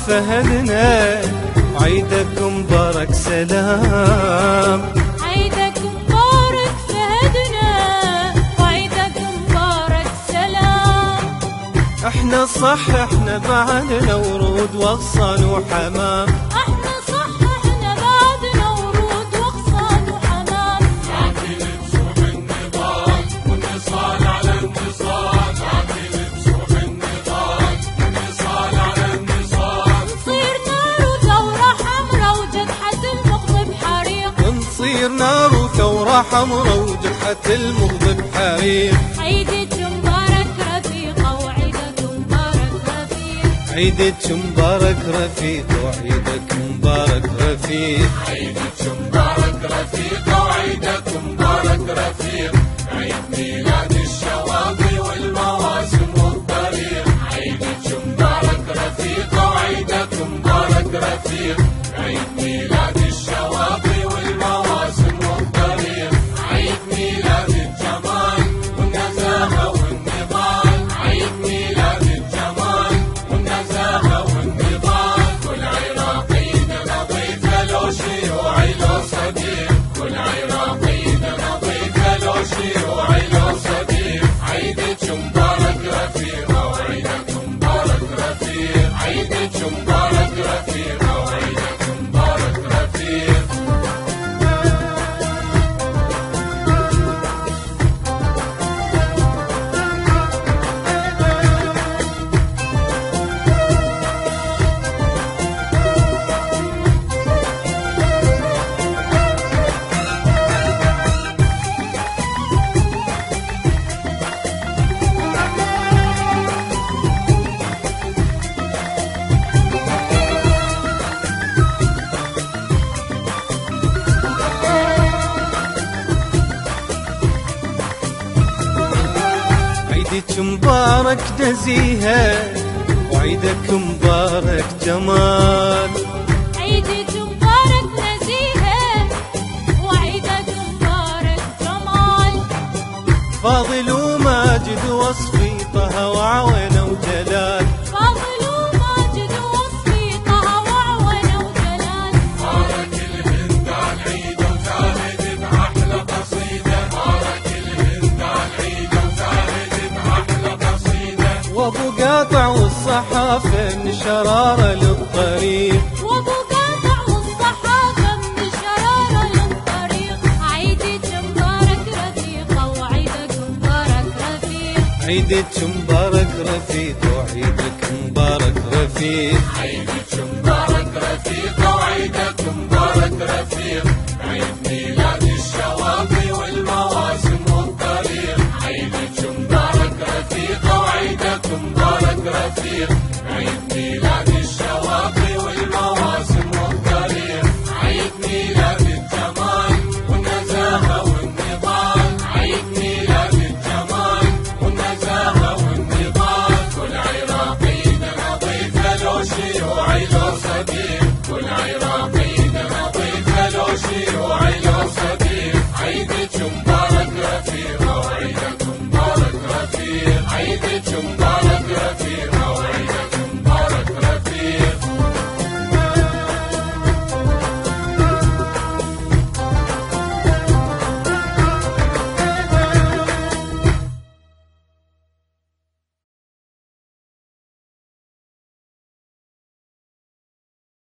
فهدنا عيدك مبارك سلام. عيدك مبارك فهدنا وعيدك مبارك سلام. احنا صح احنا بعدنا ورود واغصان وحمام. احنا صح احنا بعدنا ورود واغصان وحمام. عاطي لبسوح النضال والنصال على النصال. عاطي لبسوح النضال والنصال على النصال. نصير نار وثورة حمرا وجدحة المغضب حريق. نصير نار وثورة حمرا وجرحة المغضب حريق. عيدك مبارك رفيقة وعيدك مبارك رفيق. عيدك مبارك رفيق وعيدك مبارك رفيق. عيدك مبارك رفيق وعيدك مبارك رفيق. عيد ميلاد الشواطئ والمواسم والطريق. عيدك مبارك رفيق وعيدك مبارك رفيق. عيد ميلاد الشواطئ والمواسم والطريق. عيد ميلاد الجمال والنزاهة والنضال. عيد ميلاد الجمال والنزاهة والنضال. كل عراقي نظيف له شيوعي له صديق. كل عراقي نظيف له شيوعي له صديق. عيدك مبارك رفيق وعيدك مبارك رفيق. عيدك مبارك رفيق وعيدك مبارك رفيق. عيدك مبارك نزيهة وعيدك مبارك جمال. عيدك مبارك نزيهة وعيدك مبارك جمال. فاضل وماجد وصفي طه وعونة وجلال. فاضل وماجد وصفي طه وعونة وجلال. بارك الهند على العيد وزاهد بأحلى قصيدة. بارك الهند على العيد وزاهد بأحلى قصيدة. وابو قاطع والصحافة من شرارة للطريق. وابو قاطع والصحافة من شرارة للطريق. عيدك مبارك رفيقة وعيدك مبارك رفيق. عيدك مبارك رفيق وعيدك مبارك رفيق. عيد